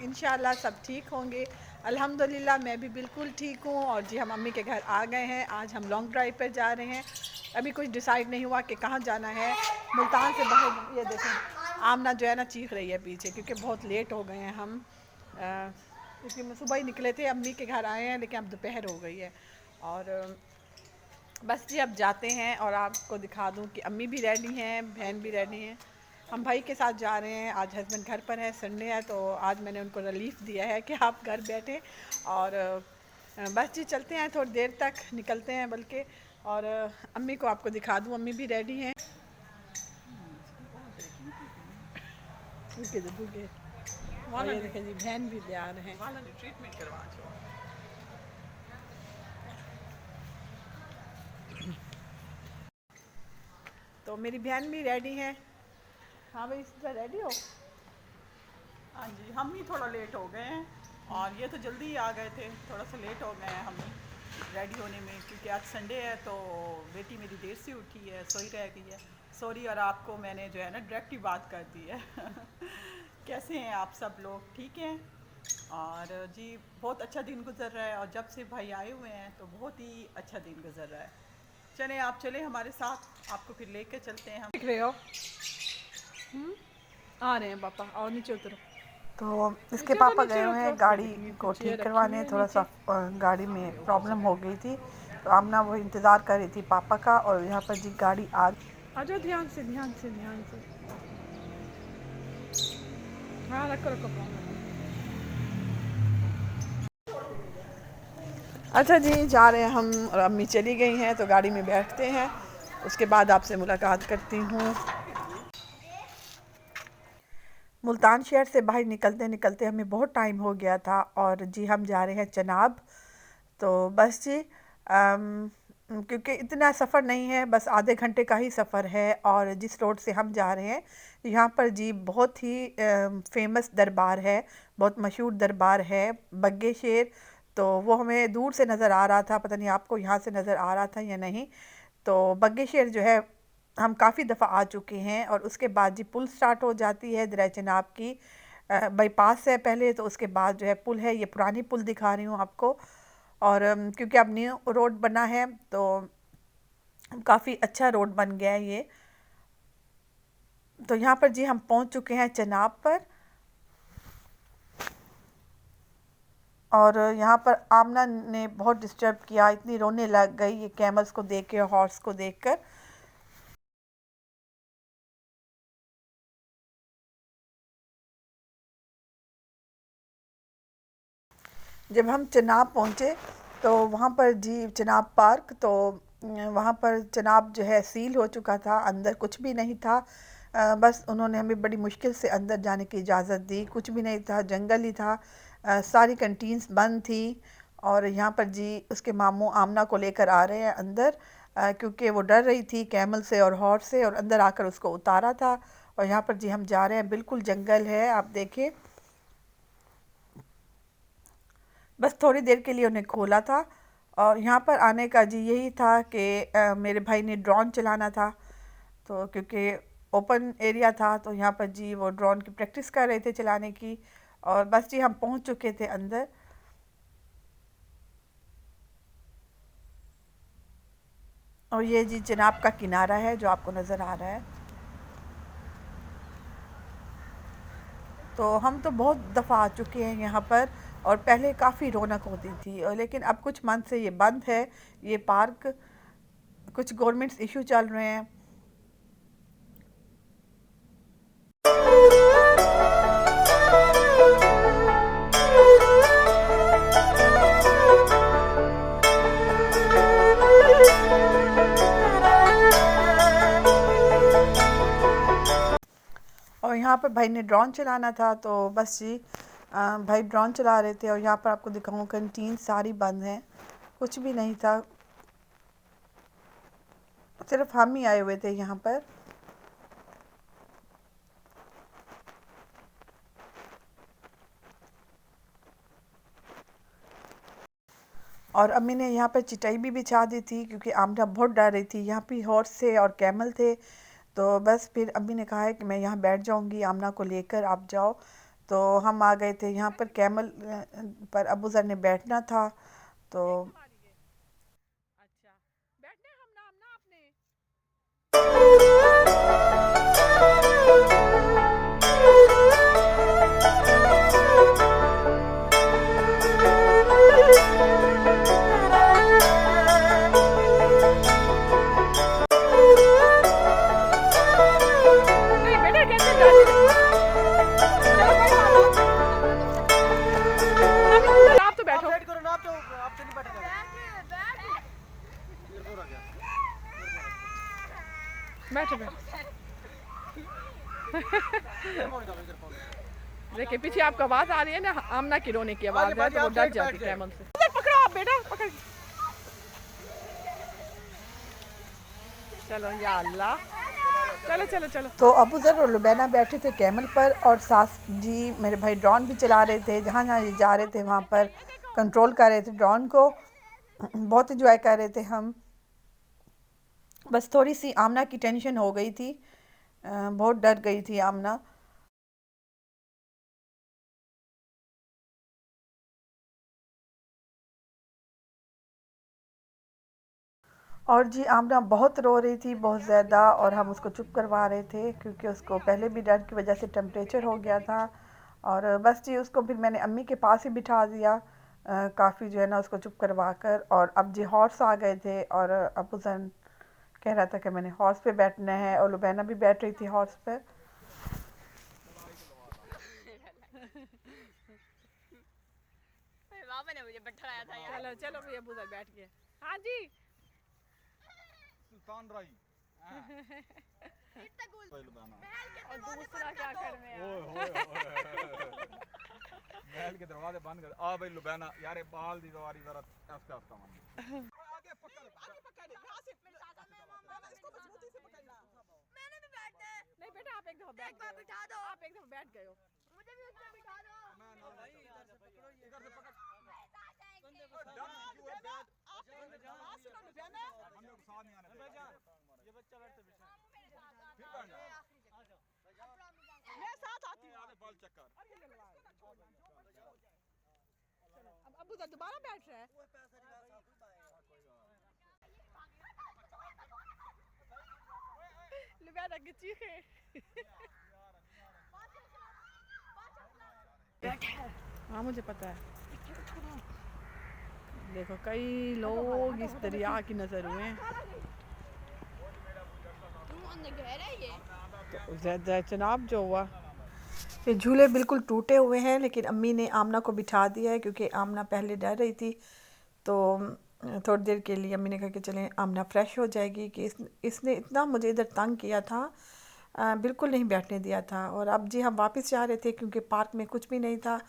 इंशाल्लाह सब ठीक होंगे। अल्हम्दुलिल्लाह मैं भी बिल्कुल ठीक हूँ। और जी हम अम्मी के घर आ गए हैं। आज हम लॉन्ग ड्राइव पर जा रहे हैं। अभी कुछ डिसाइड नहीं हुआ कि कहाँ जाना है। मुल्तान से बाहर ये देखें आमना जो है ना चीख रही है पीछे, क्योंकि बहुत लेट हो गए हैं हम। क्योंकि सुबह ही निकले थे, अम्मी के घर आए हैं, लेकिन अब दोपहर हो गई है। और बस जी अब जाते हैं और आपको दिखा दूं कि अम्मी भी रेडी हैं, बहन भी रेडी हैं। हम भाई के साथ जा रहे हैं। आज हस्बैंड घर पर है, संडे है, तो आज मैंने उनको रिलीफ दिया है कि आप घर बैठें। और बस जी चलते हैं, थोड़ी देर तक निकलते हैं बल्कि। और अम्मी को आपको दिखा दूं, अम्मी भी रेडी हैं। और ये देखें जी बहन भी तैयार हैं। ट्रीटमेंट करवा तो मेरी बहन भी रेडी है। हाँ भाई, इस तरह रेडी हो। हाँ जी, हम ही थोड़ा लेट हो गए हैं। और ये तो जल्दी ही आ गए थे, थोड़ा सा लेट हो गए हैं हम रेडी होने में, क्योंकि आज संडे है तो बेटी मेरी देर से उठी है, सोई रह गई है। सॉरी, और आपको मैंने जो है ना डायरेक्ट ही बात कर दी है। कैसे हैं आप सब लोग, ठीक हैं? और जी बहुत अच्छा दिन गुजर रहा है, और जब से भाई आए हुए हैं तो बहुत ही अच्छा दिन गुजर रहा है। चलें, आप चले हमारे साथ, आपको फिर लेके चलते हैं हम। देख रहे हो? आ रहे हैं पापा, और नीचे उतरो। तो इसके नीचे पापा नीचे गए हुए उतरो। हैं ये गाड़ी देखेंगे को कुछ चेयर ठीक रखी हुई करवाने। है थोड़ा सा नीचे। गाड़ी में प्रॉब्लम हो गई थी, तो आमना वो इंतज़ार कर रही थी पापा का। और यहाँ पर जी गाड़ी आ आ जाओ, ध्यान से ध्यान से ध्यान से। हाँ रखो रखो फोन रखो। अच्छा जी, जा रहे हैं हम, और अम्मी चली गई हैं तो गाड़ी में बैठते हैं, उसके बाद आपसे मुलाकात करती हूँ। मुल्तान शहर से बाहर निकलते निकलते हमें बहुत टाइम हो गया था, और जी हम जा रहे हैं चनाब। तो बस जी क्योंकि इतना सफ़र नहीं है, बस आधे घंटे का ही सफ़र है। और जिस रोड से हम जा रहे हैं यहाँ पर जी बहुत ही फेमस दरबार है, बहुत मशहूर दरबार है, बग्गे शेर। तो वो हमें दूर से नज़र आ रहा था, पता नहीं आपको यहाँ से नज़र आ रहा था या नहीं। तो बग्गे शेर जो है हम काफ़ी दफ़ा आ चुके हैं। और उसके बाद जी पुल स्टार्ट हो जाती है दरिया चनाब की। बाईपास है पहले, तो उसके बाद जो है पुल है, ये पुरानी पुल दिखा रही हूँ आपको। और क्योंकि अब न्यू रोड बना है तो काफ़ी अच्छा रोड बन गया है ये। तो यहाँ पर जी हम पहुँच चुके हैं चनाब पर। और यहाँ पर आमना ने बहुत डिस्टर्ब किया, इतनी रोने लग गई ये कैमल्स को देख के, हॉर्स को देखकर। जब हम चनाब पहुँचे तो वहाँ पर जी चनाब पार्क, तो वहाँ पर चनाब जो है सील हो चुका था, अंदर कुछ भी नहीं था। बस उन्होंने हमें बड़ी मुश्किल से अंदर जाने की इजाज़त दी, कुछ भी नहीं था, जंगल ही था। सारी कंटीन्स बंद थी। और यहाँ पर जी उसके मामू आमना को लेकर आ रहे हैं अंदर, क्योंकि वो डर रही थी कैमल से और हॉर्स से, और अंदर आकर उसको उतारा था। और यहाँ पर जी हम जा रहे हैं, बिल्कुल जंगल है, आप देखें। बस थोड़ी देर के लिए उन्हें खोला था। और यहाँ पर आने का जी यही था कि मेरे भाई ने ड्रोन चलाना था, तो क्योंकि ओपन एरिया था तो यहाँ पर जी वो ड्रोन की प्रैक्टिस कर रहे थे चलाने की। और बस जी हम पहुँच चुके थे अंदर। और ये जी जनाब का किनारा है जो आपको नज़र आ रहा है। तो हम तो बहुत दफ़ा आ चुके हैं यहाँ पर, और पहले काफ़ी रौनक होती थी, और लेकिन अब कुछ मंथ से ये बंद है ये पार्क। कुछ गवर्नमेंट्स इशू चल रहे हैं। और यहाँ पर भाई ने ड्रोन चलाना था, तो बस जी भाई ड्रोन चला रहे थे। और यहाँ पर आपको दिखाऊँ कैंटीन सारी बंद हैं, कुछ भी नहीं था, सिर्फ हम ही आए हुए थे यहाँ पर। और अम्मी ने यहाँ पर चटाई भी बिछा दी थी, क्योंकि आमना बहुत डर रही थी। यहाँ पे हॉर्स थे और कैमल थे, तो बस फिर अम्मी ने कहा है कि मैं यहाँ बैठ जाऊँगी, आमना को लेकर आप जाओ। तो हम आ गए थे यहाँ पर कैमल पर अबू ज़र ने बैठना था तो अच्छा बैठने हम नाम ना आपने नहीं बेटा कहते दादी ने चलो कोई बात नहीं आप तो बैठो साइड करो ना आप तो नहीं बैठेगा बैठो बैठो देखिए पीछे आपको आवाज आ रही है ना आमना की रोने की आवाज है तो वो डर जाती है कैमल से पकड़ो आप बेटा पकड़ चलो या अल्लाह चलो चलो चलो तो अबू ज़र और लुबैना बैठे थे कैमल पर और सास जी मेरे भाई ड्रोन भी चला रहे थे, जहाँ जहाँ ये जा रहे थे वहाँ पर कंट्रोल कर रहे थे ड्रोन को। बहुत इंजॉय कर रहे थे हम। बस थोड़ी सी आमना की टेंशन हो गई थी, बहुत डर गई थी आमना। और जी आमना बहुत रो रही थी, बहुत ज़्यादा, और हम उसको चुप करवा रहे थे क्योंकि उसको पहले भी डर की वजह से टेम्परेचर हो गया था। और बस जी उसको फिर मैंने अम्मी के पास ही बिठा दिया, काफ़ी जो है ना उसको चुप करवा कर। और अब जी हॉर्स आ गए थे और अबू जन कह रहा था कि मैंने हॉर्स पे बैठना है और लुबैना भी बैठ रही थी हॉर्स पर। पापा ने मुझे बैठाया था यार। चलो चलो भैया बुजर बैठ गए। हाँ जी सुल्तान राई इतना गुल और दूसरा क्या कर में महल के दरवाजे बंद कर आ भाई लुबैना यार बाल दी दवारी जरा आस्ते आस्ते मान आगे पकड़ यहां से इसको मजबूती से पकड़ना। मैंने भी बैठना है। नहीं बेटा आप एक दफा बैठ एक बार गए बिठा दो। आप एक दफा बैठ गए हो मुझे भी उसमें बिठा दो। भाई इधर से पकड़ो इधर से पकड़ बंदे को साथ नहीं आने देना। ये बच्चा बैठते पीछे फिर बैठना मैं साथ आती हूं। आधे बाल चक्कर अब अबू जर दोबारा बैठ रहा है। लुबैना की चीखें हाँ मुझे पता है। देखो कई लोग इस दरिया की नजर हुए हैं तुम अंदर गहरा है ये। तो ज़्यादा चनाब जो हुआ। ये झूले बिल्कुल टूटे हुए हैं, लेकिन अम्मी ने आमना को बिठा दिया है क्योंकि आमना पहले डर रही थी। तो थोड़ी देर के लिए अम्मी ने कहा कि चलें आमना फ्रेश हो जाएगी कि इसने इतना मुझे इधर तंग किया था, बिल्कुल नहीं बैठने दिया था। और अब जी हम वापस जा रहे थे क्योंकि पार्क में कुछ भी नहीं था,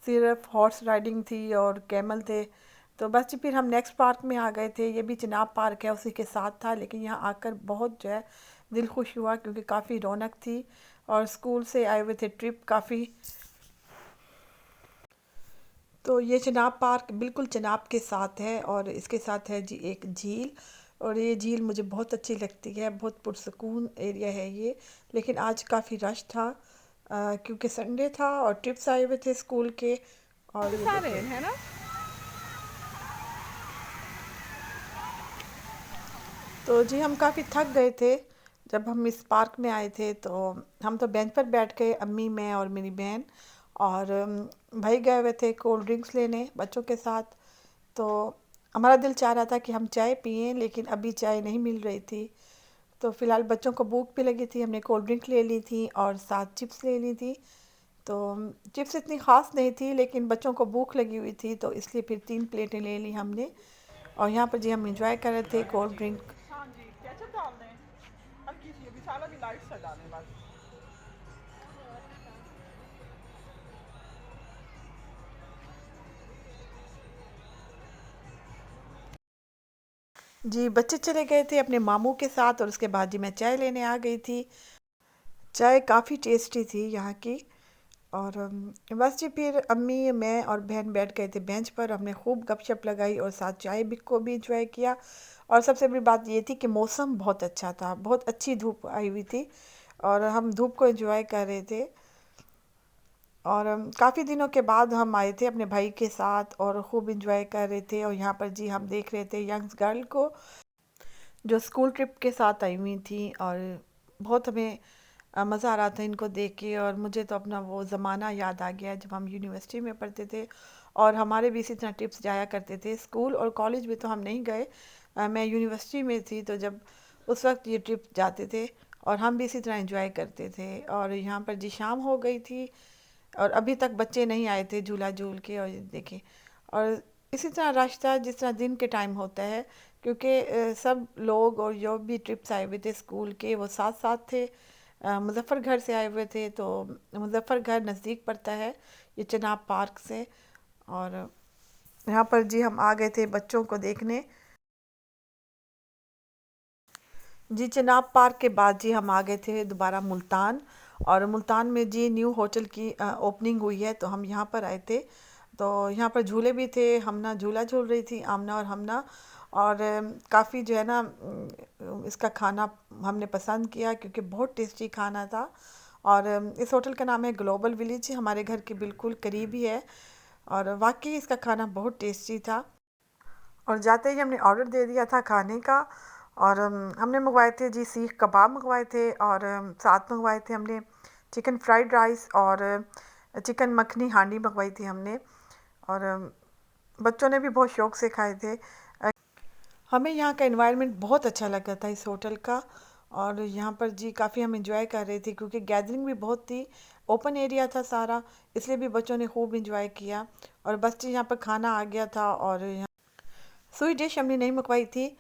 सिर्फ हॉर्स राइडिंग थी और कैमल थे। तो बस जी फिर हम नेक्स्ट पार्क में आ गए थे, ये भी चिनाब पार्क है उसी के साथ था। लेकिन यहाँ आकर बहुत जो है दिल खुश हुआ क्योंकि काफ़ी रौनक थी और स्कूल से आए हुए थे ट्रिप काफ़ी। तो ये चिनाब पार्क बिल्कुल चिनाब के साथ है और इसके साथ है जी एक झील, और ये झील मुझे बहुत अच्छी लगती है, बहुत पुरसकून एरिया है ये। लेकिन आज काफ़ी रश था क्योंकि संडे था और ट्रिप्स आए हुए थे स्कूल के। और ये सारे देखिए है ना तो जी हम काफ़ी थक गए थे जब हम इस पार्क में आए थे। तो हम तो बेंच पर बैठ गए, अम्मी, मैं और मेरी बहन। और भाई गए हुए थे कोल्ड ड्रिंक्स लेने बच्चों के साथ। तो हमारा दिल चाह रहा था कि हम चाय पिएं, लेकिन अभी चाय नहीं मिल रही थी। तो फ़िलहाल बच्चों को भूख भी लगी थी, हमने कोल्ड ड्रिंक ले ली थी और साथ चिप्स ले ली थी। तो चिप्स इतनी ख़ास नहीं थी लेकिन बच्चों को भूख लगी हुई थी तो इसलिए फिर 3 प्लेटें ले ली हमने। और यहाँ पर जी हम इंजॉय कर रहे थे कोल्ड ड्रिंक। हाँ जी केचप डाल दें हल्की सी मसाला भी लाइट सा डालें बस। जी बच्चे चले गए थे अपने मामू के साथ और उसके बाद जी मैं चाय लेने आ गई थी। चाय काफ़ी टेस्टी थी यहाँ की। और बस जी फिर अम्मी, मैं और बहन बैठ गए थे बेंच पर, हमने खूब गपशप लगाई और साथ चाय भी को भी इंजॉय किया। और सबसे बड़ी बात ये थी कि मौसम बहुत अच्छा था, बहुत अच्छी धूप आई हुई थी और हम धूप को एंजॉय कर रहे थे। और काफ़ी दिनों के बाद हम आए थे अपने भाई के साथ और खूब इंजॉय कर रहे थे। और यहाँ पर जी हम देख रहे थे यंग्स गर्ल को जो स्कूल ट्रिप के साथ आई हुई थी। और बहुत हमें मज़ा आ रहा था इनको देख के। और मुझे तो अपना वो ज़माना याद आ गया जब हम यूनिवर्सिटी में पढ़ते थे और हमारे भी इसी तरह ट्रिप्स जाया करते थे। स्कूल और कॉलेज में तो हम नहीं गए, मैं यूनिवर्सिटी में थी तो जब उस वक्त ये ट्रिप जाते थे और हम भी इसी तरह एंजॉय करते थे। और यहाँ पर जी शाम हो गई थी और अभी तक बच्चे नहीं आए थे झूला झूल के। और ये देखें, और इसी तरह रश था जिस तरह दिन के टाइम होता है, क्योंकि सब लोग और जो भी ट्रिप्स आए हुए थे स्कूल के वो साथ साथ थे। मुजफ्फ़रगढ़ से आए हुए थे तो मुजफ्फ़रगढ़ नज़दीक पड़ता है ये चनाब पार्क से। और यहाँ पर जी हम आ गए थे बच्चों को देखने। जी चनाब पार्क के बाद जी हम आ गए थे दोबारा मुल्तान। और मुल्तान में जी न्यू होटल की ओपनिंग हुई है तो हम यहाँ पर आए थे। तो यहाँ पर झूले भी थे, हमना झूला झूल रही थी आमना और हमना। और काफ़ी जो है ना इसका खाना हमने पसंद किया क्योंकि बहुत टेस्टी खाना था। और इस होटल का नाम है ग्लोबल विलेज, हमारे घर के बिल्कुल करीब ही है। और वाकई इसका खाना बहुत टेस्टी था। और जाते ही हमने ऑर्डर दे दिया था खाने का। और हमने मंगवाए थे जी सीख कबाब मंगवाए थे और साथ मंगवाए थे हमने चिकन फ्राइड राइस और चिकन मखनी हांडी मंगवाई थी हमने। और बच्चों ने भी बहुत शौक़ से खाए थे। हमें यहाँ का एनवायरनमेंट बहुत अच्छा लगा था इस होटल का। और यहाँ पर जी काफ़ी हम इंजॉय कर रहे थे क्योंकि गैदरिंग भी बहुत थी, ओपन एरिया था सारा, इसलिए भी बच्चों ने खूब इंजॉय किया। और बस जी यहाँ पर खाना आ गया था और स्वीट डिश हमने नहीं मंगवाई थी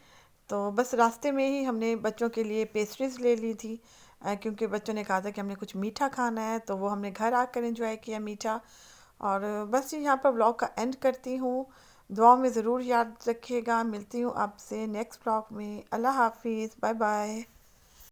तो बस रास्ते में ही हमने बच्चों के लिए पेस्ट्रीज़ ले ली थी, क्योंकि बच्चों ने कहा था कि हमने कुछ मीठा खाना है तो वो हमने घर आकर एंजॉय किया मीठा। और बस जी यहाँ पर व्लॉग का एंड करती हूँ। दुआ में ज़रूर याद रखिएगा। मिलती हूँ आपसे नेक्स्ट व्लॉग में। अल्लाह हाफिज़, बाय बाय।